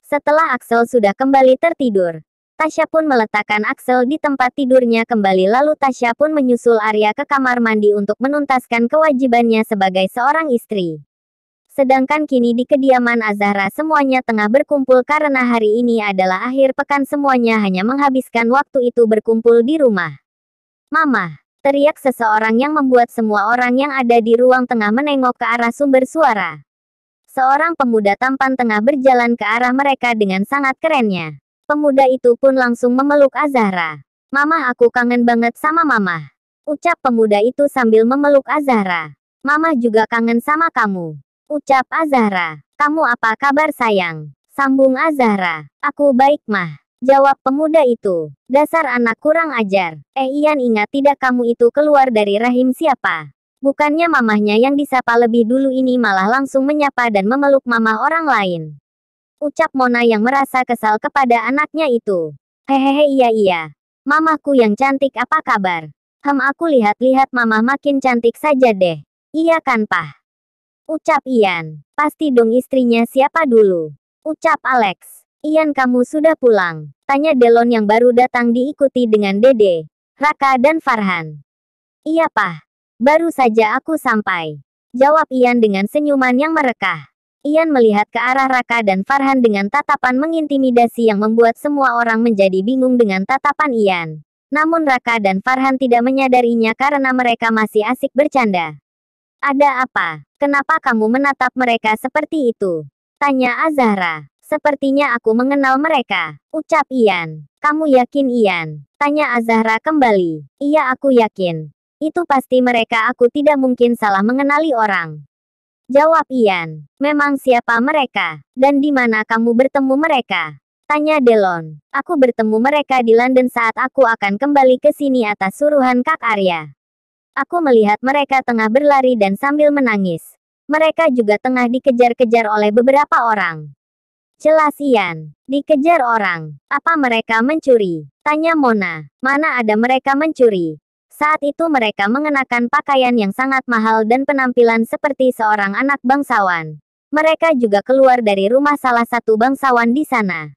Setelah Axel sudah kembali tertidur, Tasya pun meletakkan Axel di tempat tidurnya kembali lalu Tasya pun menyusul Arya ke kamar mandi untuk menuntaskan kewajibannya sebagai seorang istri. Sedangkan kini di kediaman Azahra semuanya tengah berkumpul karena hari ini adalah akhir pekan semuanya hanya menghabiskan waktu itu berkumpul di rumah. "Mama!" teriak seseorang yang membuat semua orang yang ada di ruang tengah menengok ke arah sumber suara. Seorang pemuda tampan tengah berjalan ke arah mereka dengan sangat kerennya. Pemuda itu pun langsung memeluk Azahra. "Mama, aku kangen banget sama Mama," ucap pemuda itu sambil memeluk Azahra. "Mama juga kangen sama kamu," ucap Azahra. "Kamu apa kabar sayang?" sambung Azahra. "Aku baik mah," jawab pemuda itu. "Dasar anak kurang ajar. Ian, ingat tidak kamu itu keluar dari rahim siapa?" Bukannya mamahnya yang disapa lebih dulu ini malah langsung menyapa dan memeluk mamah orang lain. Ucap Mona yang merasa kesal kepada anaknya itu. "Hehehe, iya. Mamahku yang cantik, apa kabar? Aku lihat-lihat mamah makin cantik saja deh." "Iya kan Pah?" ucap Ian. "Pasti dong, istrinya siapa dulu?" ucap Alex. "Ian, kamu sudah pulang?" tanya Delon yang baru datang diikuti dengan Dede, Raka dan Farhan. "Iya Pah. Baru saja aku sampai," jawab Ian dengan senyuman yang merekah. Ian melihat ke arah Raka dan Farhan dengan tatapan mengintimidasi yang membuat semua orang menjadi bingung dengan tatapan Ian. Namun Raka dan Farhan tidak menyadarinya karena mereka masih asik bercanda. "Ada apa? Kenapa kamu menatap mereka seperti itu?" tanya Azahra. "Sepertinya aku mengenal mereka," ucap Ian. "Kamu yakin Ian?" tanya Azahra kembali. "Iya, aku yakin. Itu pasti mereka, aku tidak mungkin salah mengenali orang," jawab Ian. "Memang siapa mereka? Dan di mana kamu bertemu mereka?" tanya Delon. "Aku bertemu mereka di London saat aku akan kembali ke sini atas suruhan Kak Arya. Aku melihat mereka tengah berlari dan sambil menangis. Mereka juga tengah dikejar-kejar oleh beberapa orang." "Jelas Ian. Dikejar orang. Apa mereka mencuri?" tanya Mona. "Mana ada mereka mencuri. Saat itu mereka mengenakan pakaian yang sangat mahal dan penampilan seperti seorang anak bangsawan. Mereka juga keluar dari rumah salah satu bangsawan di sana."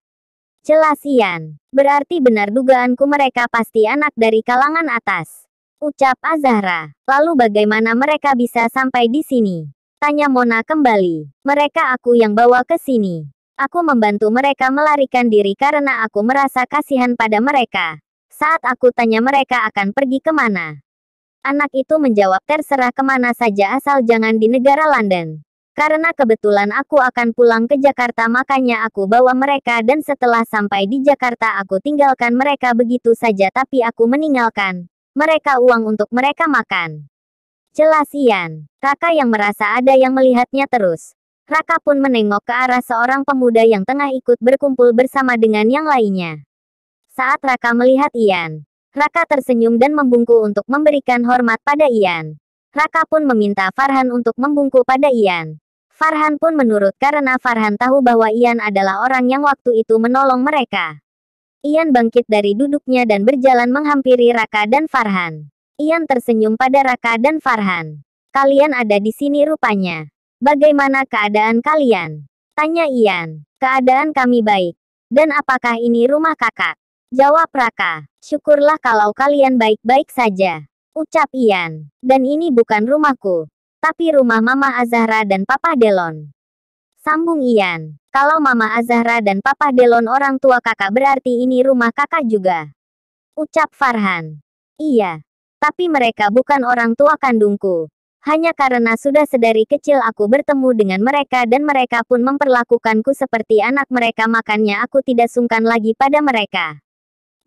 "Jelas Ian. Berarti benar dugaanku, mereka pasti anak dari kalangan atas," ucap Azahra. "Lalu bagaimana mereka bisa sampai di sini?" tanya Mona kembali. "Mereka aku yang bawa ke sini. Aku membantu mereka melarikan diri karena aku merasa kasihan pada mereka. Saat aku tanya mereka akan pergi kemana, anak itu menjawab terserah kemana saja asal jangan di negara London. Karena kebetulan aku akan pulang ke Jakarta makanya aku bawa mereka dan setelah sampai di Jakarta aku tinggalkan mereka begitu saja tapi aku meninggalkan mereka uang untuk mereka makan." "Jelas Ian." Raka yang merasa ada yang melihatnya terus. Raka pun menengok ke arah seorang pemuda yang tengah ikut berkumpul bersama dengan yang lainnya. Saat Raka melihat Ian, Raka tersenyum dan membungkuk untuk memberikan hormat pada Ian. Raka pun meminta Farhan untuk membungkuk pada Ian. Farhan pun menurut karena Farhan tahu bahwa Ian adalah orang yang waktu itu menolong mereka. Ian bangkit dari duduknya dan berjalan menghampiri Raka dan Farhan. Ian tersenyum pada Raka dan Farhan. "Kalian ada di sini rupanya. Bagaimana keadaan kalian?" tanya Ian. "Keadaan kami baik. Dan apakah ini rumah kakak?" jawab Raka. "Syukurlah kalau kalian baik-baik saja," ucap Ian. "Dan ini bukan rumahku, tapi rumah Mama Azahra dan Papa Delon," sambung Ian. "Kalau Mama Azahra dan Papa Delon orang tua kakak berarti ini rumah kakak juga," ucap Farhan. "Iya. Tapi mereka bukan orang tua kandungku. Hanya karena sudah sedari kecil aku bertemu dengan mereka dan mereka pun memperlakukanku seperti anak mereka makanya aku tidak sungkan lagi pada mereka,"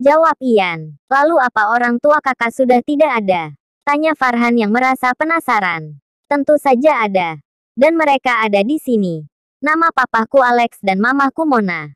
jawab Ian. "Lalu apa orang tua kakak sudah tidak ada?" tanya Farhan yang merasa penasaran. "Tentu saja ada. Dan mereka ada di sini. Nama papaku Alex dan mamaku Mona,"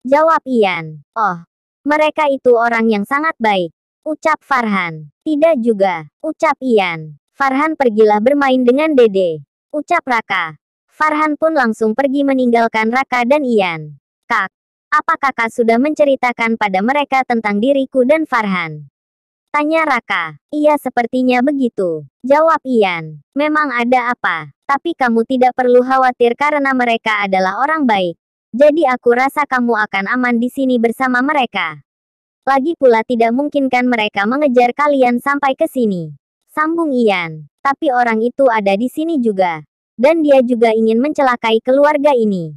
jawab Ian. "Oh, mereka itu orang yang sangat baik," ucap Farhan. "Tidak juga," ucap Ian. "Farhan pergilah bermain dengan Dede," ucap Raka. Farhan pun langsung pergi meninggalkan Raka dan Ian. "Kak, apa kakak sudah menceritakan pada mereka tentang diriku dan Farhan?" tanya Raka. "Iya, sepertinya begitu," jawab Ian. "Memang ada apa? Tapi kamu tidak perlu khawatir karena mereka adalah orang baik. Jadi aku rasa kamu akan aman di sini bersama mereka. Lagi pula tidak mungkin kan mereka mengejar kalian sampai ke sini. Sambung Ian. Tapi orang itu ada di sini juga. Dan dia juga ingin mencelakai keluarga ini.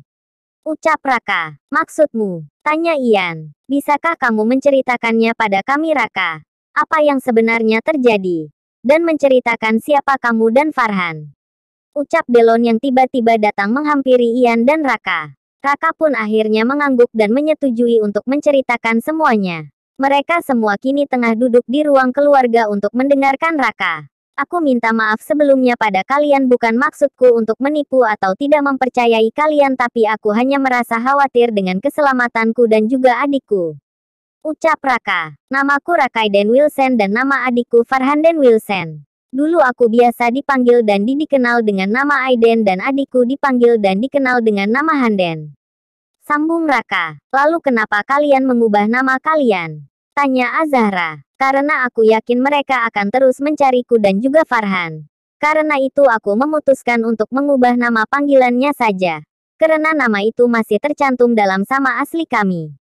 Ucap Raka. Maksudmu? Tanya Ian. Bisakah kamu menceritakannya pada kami Raka? Apa yang sebenarnya terjadi? Dan menceritakan siapa kamu dan Farhan. Ucap Delon yang tiba-tiba datang menghampiri Ian dan Raka. Raka pun akhirnya mengangguk dan menyetujui untuk menceritakan semuanya. Mereka semua kini tengah duduk di ruang keluarga untuk mendengarkan Raka. Aku minta maaf sebelumnya pada kalian, bukan maksudku untuk menipu atau tidak mempercayai kalian, tapi aku hanya merasa khawatir dengan keselamatanku dan juga adikku. Ucap Raka. Namaku Rakaiden Wilson dan nama adikku Farhanden Wilson. Dulu aku biasa dipanggil dan dikenal dengan nama Aiden dan adikku dipanggil dan dikenal dengan nama Handen. Sambung Raka. Lalu kenapa kalian mengubah nama kalian? Tanya Azahra. Karena aku yakin mereka akan terus mencariku dan juga Farhan. Karena itu aku memutuskan untuk mengubah nama panggilannya saja. Karena nama itu masih tercantum dalam sama asli kami.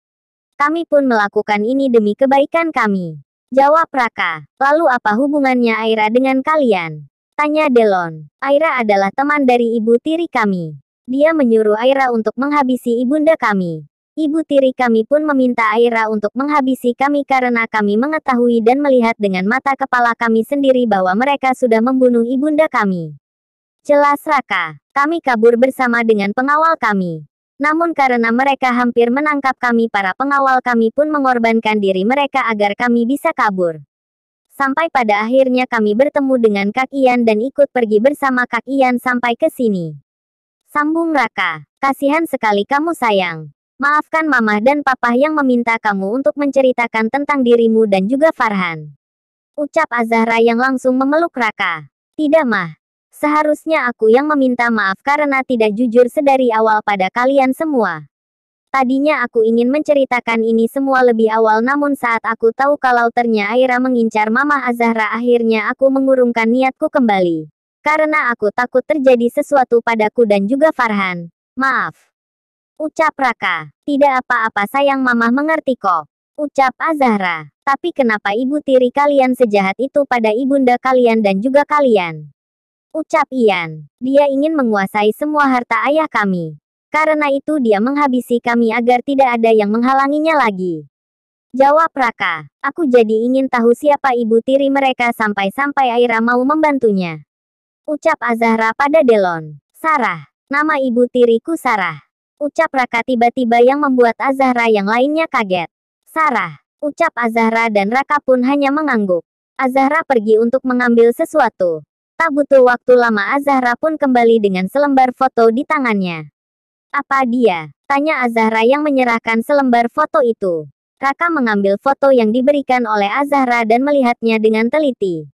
Kami pun melakukan ini demi kebaikan kami. Jawab Raka. Lalu apa hubungannya Aira dengan kalian? Tanya Delon. Aira adalah teman dari ibu tiri kami. Dia menyuruh Aira untuk menghabisi ibunda kami. Ibu tiri kami pun meminta Aira untuk menghabisi kami karena kami mengetahui dan melihat dengan mata kepala kami sendiri bahwa mereka sudah membunuh ibunda kami. Jelas Raka. Kami kabur bersama dengan pengawal kami. Namun karena mereka hampir menangkap kami, para pengawal kami pun mengorbankan diri mereka agar kami bisa kabur. Sampai pada akhirnya kami bertemu dengan Kak Ian dan ikut pergi bersama Kak Ian sampai ke sini. Sambung Raka. Kasihan sekali kamu sayang. Maafkan Mama dan Papa yang meminta kamu untuk menceritakan tentang dirimu dan juga Farhan. Ucap Azahra yang langsung memeluk Raka. Tidak Mah. Seharusnya aku yang meminta maaf karena tidak jujur sedari awal pada kalian semua. Tadinya aku ingin menceritakan ini semua lebih awal, namun saat aku tahu kalau ternyata Aira mengincar Mama Azahra, akhirnya aku mengurungkan niatku kembali. Karena aku takut terjadi sesuatu padaku dan juga Farhan. Maaf. Ucap Raka. Tidak apa-apa sayang, Mama mengerti kok. Ucap Azahra. Tapi kenapa ibu tiri kalian sejahat itu pada ibunda kalian dan juga kalian? Ucap Ian. Dia ingin menguasai semua harta ayah kami. Karena itu dia menghabisi kami agar tidak ada yang menghalanginya lagi. Jawab Raka. Aku jadi ingin tahu siapa ibu tiri mereka sampai-sampai Aira mau membantunya. Ucap Azahra pada Delon. Sarah. Nama ibu tiriku Sarah. Ucap Raka tiba-tiba yang membuat Azahra yang lainnya kaget. Sarah. Ucap Azahra dan Raka pun hanya mengangguk. Azahra pergi untuk mengambil sesuatu. Tak butuh waktu lama Azahra pun kembali dengan selembar foto di tangannya. Apa dia? Tanya Azahra yang menyerahkan selembar foto itu. Raka mengambil foto yang diberikan oleh Azahra dan melihatnya dengan teliti.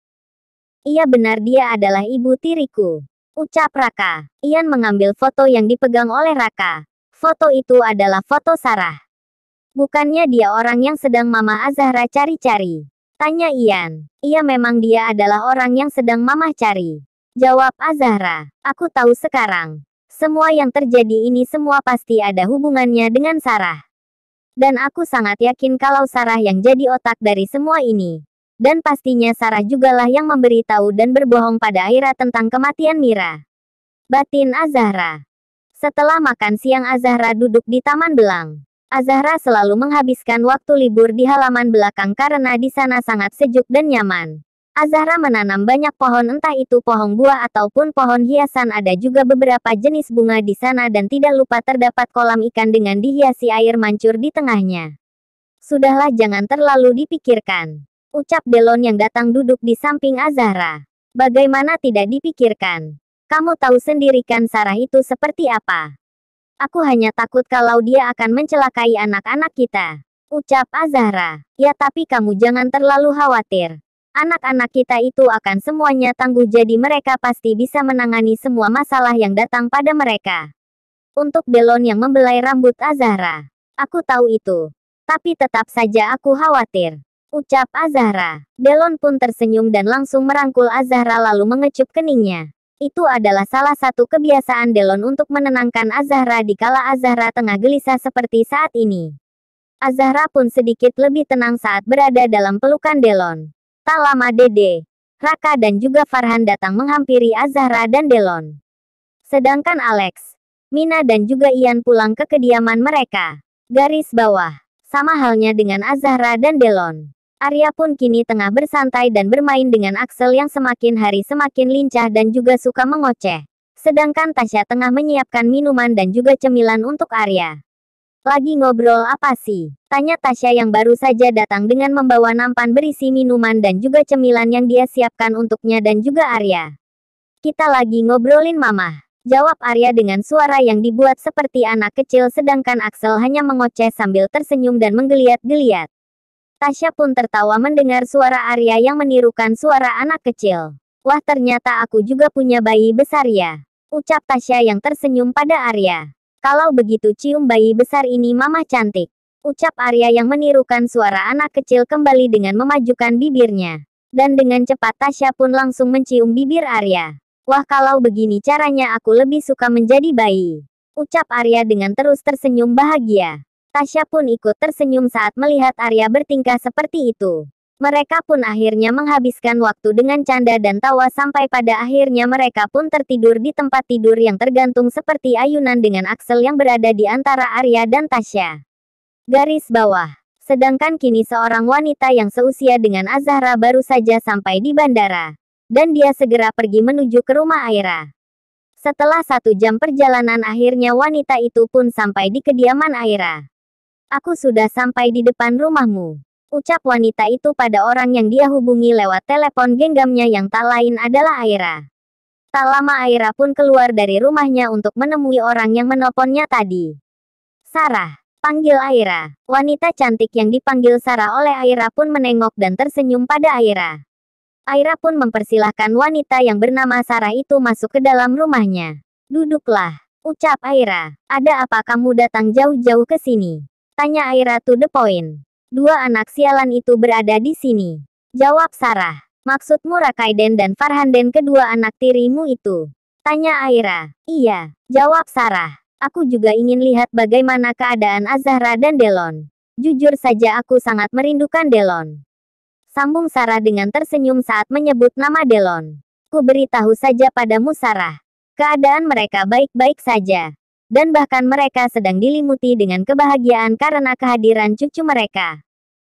Iya benar, dia adalah ibu tiriku. Ucap Raka. Ian mengambil foto yang dipegang oleh Raka. Foto itu adalah foto Sarah. Bukannya dia orang yang sedang Mama Azahra cari-cari? Tanya Ian. Iya memang dia adalah orang yang sedang Mama cari. Jawab Azahra. Aku tahu sekarang. Semua yang terjadi ini semua pasti ada hubungannya dengan Sarah. Dan aku sangat yakin kalau Sarah yang jadi otak dari semua ini. Dan pastinya Sarah jugalah yang memberitahu dan berbohong pada Aira tentang kematian Mira. Batin Azahra. Setelah makan siang Azahra duduk di Taman Belang. Azahra selalu menghabiskan waktu libur di halaman belakang karena di sana sangat sejuk dan nyaman. Azahra menanam banyak pohon, entah itu pohon buah ataupun pohon hiasan. Ada juga beberapa jenis bunga di sana dan tidak lupa terdapat kolam ikan dengan dihiasi air mancur di tengahnya. Sudahlah, jangan terlalu dipikirkan. Ucap Delon yang datang duduk di samping Azahra. Bagaimana tidak dipikirkan? Kamu tahu sendiri kan Sarah itu seperti apa? Aku hanya takut kalau dia akan mencelakai anak-anak kita. Ucap Azahra. Ya tapi kamu jangan terlalu khawatir. Anak-anak kita itu akan semuanya tangguh, jadi mereka pasti bisa menangani semua masalah yang datang pada mereka. Untuk Delon yang membelai rambut Azahra. Aku tahu itu. Tapi tetap saja aku khawatir. Ucap Azahra. Delon pun tersenyum dan langsung merangkul Azahra lalu mengecup keningnya. Itu adalah salah satu kebiasaan Delon untuk menenangkan Azahra di kala Azahra tengah gelisah seperti saat ini. Azahra pun sedikit lebih tenang saat berada dalam pelukan Delon. Tak lama Dede, Raka dan juga Farhan datang menghampiri Azahra dan Delon. Sedangkan Alex, Mina dan juga Ian pulang ke kediaman mereka. Garis bawah, sama halnya dengan Azahra dan Delon. Arya pun kini tengah bersantai dan bermain dengan Axel yang semakin hari semakin lincah dan juga suka mengoceh. Sedangkan Tasya tengah menyiapkan minuman dan juga cemilan untuk Arya. Lagi ngobrol apa sih? Tanya Tasya yang baru saja datang dengan membawa nampan berisi minuman dan juga cemilan yang dia siapkan untuknya dan juga Arya. Kita lagi ngobrolin mama. Jawab Arya dengan suara yang dibuat seperti anak kecil sedangkan Axel hanya mengoceh sambil tersenyum dan menggeliat-geliat. Tasya pun tertawa mendengar suara Arya yang menirukan suara anak kecil. Wah ternyata aku juga punya bayi besar ya. Ucap Tasya yang tersenyum pada Arya. Kalau begitu cium bayi besar ini mama cantik. Ucap Arya yang menirukan suara anak kecil kembali dengan memajukan bibirnya. Dan dengan cepat Tasya pun langsung mencium bibir Arya. Wah kalau begini caranya aku lebih suka menjadi bayi. Ucap Arya dengan terus tersenyum bahagia. Tasya pun ikut tersenyum saat melihat Arya bertingkah seperti itu. Mereka pun akhirnya menghabiskan waktu dengan canda dan tawa sampai pada akhirnya mereka pun tertidur di tempat tidur yang tergantung seperti ayunan dengan Axel yang berada di antara Arya dan Tasya. Garis bawah. Sedangkan kini seorang wanita yang seusia dengan Azahra baru saja sampai di bandara. Dan dia segera pergi menuju ke rumah Aira. Setelah 1 jam perjalanan akhirnya wanita itu pun sampai di kediaman Aira. Aku sudah sampai di depan rumahmu. Ucap wanita itu pada orang yang dia hubungi lewat telepon genggamnya yang tak lain adalah Aira. Tak lama Aira pun keluar dari rumahnya untuk menemui orang yang menelponnya tadi. Sarah, panggil Aira. Wanita cantik yang dipanggil Sarah oleh Aira pun menengok dan tersenyum pada Aira. Aira pun mempersilahkan wanita yang bernama Sarah itu masuk ke dalam rumahnya. Duduklah, ucap Aira. Ada apa kamu datang jauh-jauh ke sini? Tanya Aira to the point. 2 anak sialan itu berada di sini. Jawab Sarah. Maksudmu Rakaiden dan Farhanden kedua anak tirimu itu? Tanya Aira. Iya, jawab Sarah. Aku juga ingin lihat bagaimana keadaan Azahra dan Delon. Jujur saja aku sangat merindukan Delon. Sambung Sarah dengan tersenyum saat menyebut nama Delon. Ku beritahu saja padamu Sarah. Keadaan mereka baik-baik saja. Dan bahkan mereka sedang dilimuti dengan kebahagiaan karena kehadiran cucu mereka.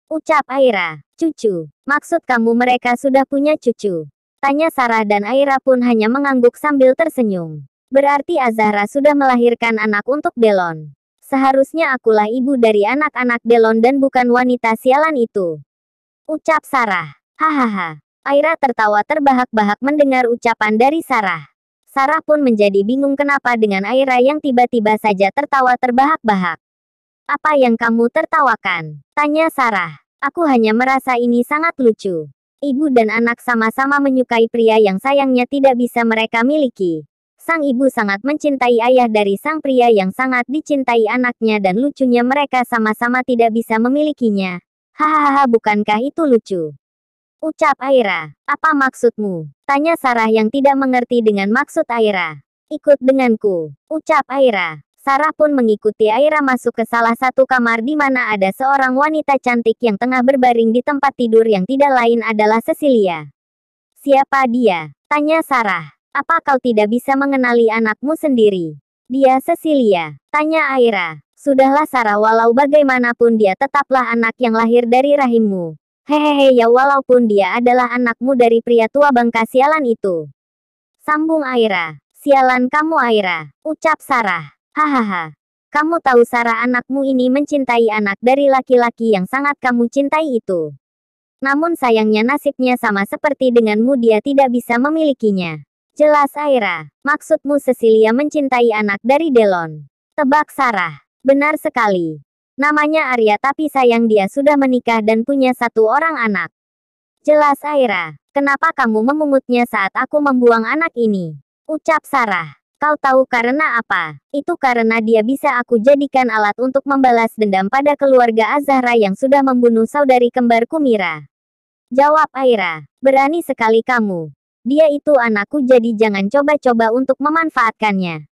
Ucap Aira. Cucu, maksud kamu mereka sudah punya cucu? Tanya Sarah dan Aira pun hanya mengangguk sambil tersenyum. Berarti Azahra sudah melahirkan anak untuk Delon. Seharusnya akulah ibu dari anak-anak Delon dan bukan wanita sialan itu. Ucap Sarah. Hahaha. Aira tertawa terbahak-bahak mendengar ucapan dari Sarah. Sarah pun menjadi bingung kenapa dengan Aira yang tiba-tiba saja tertawa terbahak-bahak. Apa yang kamu tertawakan? Tanya Sarah. Aku hanya merasa ini sangat lucu. Ibu dan anak sama-sama menyukai pria yang sayangnya tidak bisa mereka miliki. Sang ibu sangat mencintai ayah dari sang pria yang sangat dicintai anaknya dan lucunya mereka sama-sama tidak bisa memilikinya. Hahaha bukankah itu lucu? Ucap Aira. Apa maksudmu? Tanya Sarah yang tidak mengerti dengan maksud Aira. Ikut denganku. Ucap Aira. Sarah pun mengikuti Aira masuk ke salah satu kamar di mana ada seorang wanita cantik yang tengah berbaring di tempat tidur yang tidak lain adalah Cecilia. Siapa dia? Tanya Sarah. Apa kau tidak bisa mengenali anakmu sendiri? Dia Cecilia. Tanya Aira. Sudahlah Sarah walau bagaimanapun dia tetaplah anak yang lahir dari rahimmu. Hehehe ya walaupun dia adalah anakmu dari pria tua bangka sialan itu. Sambung Aira. Sialan kamu Aira. Ucap Sarah. Hahaha. Kamu tahu Sarah anakmu ini mencintai anak dari laki-laki yang sangat kamu cintai itu. Namun sayangnya nasibnya sama seperti denganmu dia tidak bisa memilikinya. Jelas Aira. Maksudmu Cecilia mencintai anak dari Delon. Tebak Sarah. Benar sekali. Namanya Arya tapi sayang dia sudah menikah dan punya 1 orang anak. Jelas Aira. Kenapa kamu memungutnya saat aku membuang anak ini? Ucap Sarah. Kau tahu karena apa? Itu karena dia bisa aku jadikan alat untuk membalas dendam pada keluarga Azahra yang sudah membunuh saudari kembarku Mira. Jawab Aira. Berani sekali kamu. Dia itu anakku jadi jangan coba-coba untuk memanfaatkannya.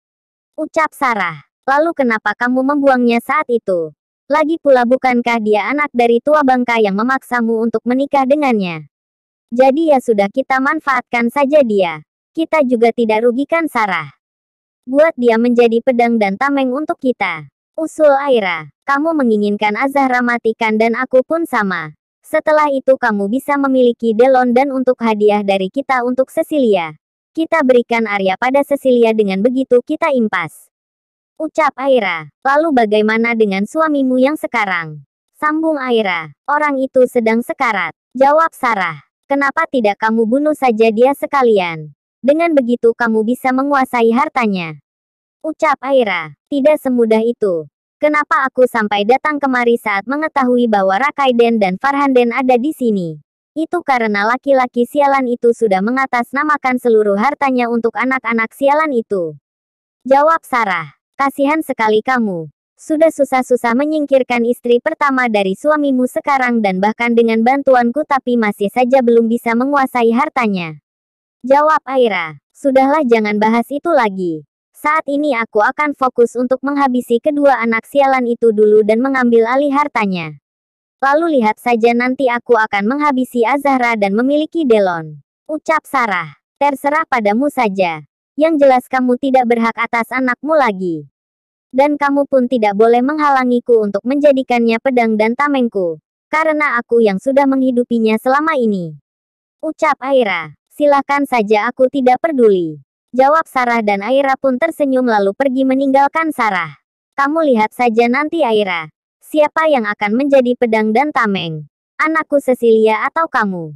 Ucap Sarah. Lalu kenapa kamu membuangnya saat itu? Lagi pula bukankah dia anak dari tua bangka yang memaksamu untuk menikah dengannya? Jadi ya sudah kita manfaatkan saja dia. Kita juga tidak rugikan Sarah. Buat dia menjadi pedang dan tameng untuk kita. Usul Aira. Kamu menginginkan Azahra matikan dan aku pun sama. Setelah itu kamu bisa memiliki Delon dan untuk hadiah dari kita untuk Cecilia. Kita berikan Arya pada Cecilia dengan begitu kita impas. Ucap Aira. Lalu bagaimana dengan suamimu yang sekarang? Sambung Aira. Orang itu sedang sekarat. Jawab Sarah. Kenapa tidak kamu bunuh saja dia sekalian? Dengan begitu kamu bisa menguasai hartanya. Ucap Aira. Tidak semudah itu. Kenapa aku sampai datang kemari saat mengetahui bahwa Rakaiden dan Farhanden ada di sini? Itu karena laki-laki sialan itu sudah mengatasnamakan seluruh hartanya untuk anak-anak sialan itu. Jawab Sarah. Kasihan sekali kamu. Sudah susah-susah menyingkirkan istri pertama dari suamimu sekarang dan bahkan dengan bantuanku tapi masih saja belum bisa menguasai hartanya. Jawab Aira. Sudahlah jangan bahas itu lagi. Saat ini aku akan fokus untuk menghabisi kedua anak sialan itu dulu dan mengambil alih hartanya. Lalu lihat saja nanti aku akan menghabisi Azahra dan memiliki Delon. Ucap Sarah. Terserah padamu saja. Yang jelas kamu tidak berhak atas anakmu lagi. Dan kamu pun tidak boleh menghalangiku untuk menjadikannya pedang dan tamengku. Karena aku yang sudah menghidupinya selama ini. Ucap Aira. Silakan saja aku tidak peduli. Jawab Sarah dan Aira pun tersenyum lalu pergi meninggalkan Sarah. Kamu lihat saja nanti Aira. Siapa yang akan menjadi pedang dan tameng? Anakku Cecilia atau kamu?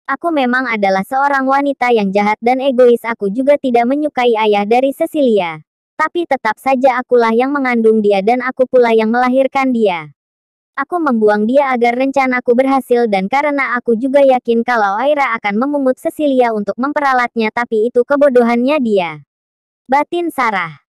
Aku memang adalah seorang wanita yang jahat dan egois. Aku juga tidak menyukai ayah dari Cecilia. Tapi tetap saja akulah yang mengandung dia dan aku pula yang melahirkan dia. Aku membuang dia agar rencanaku berhasil dan karena aku juga yakin kalau Aira akan memungut Cecilia untuk memperalatnya tapi itu kebodohannya dia. Batin Sarah.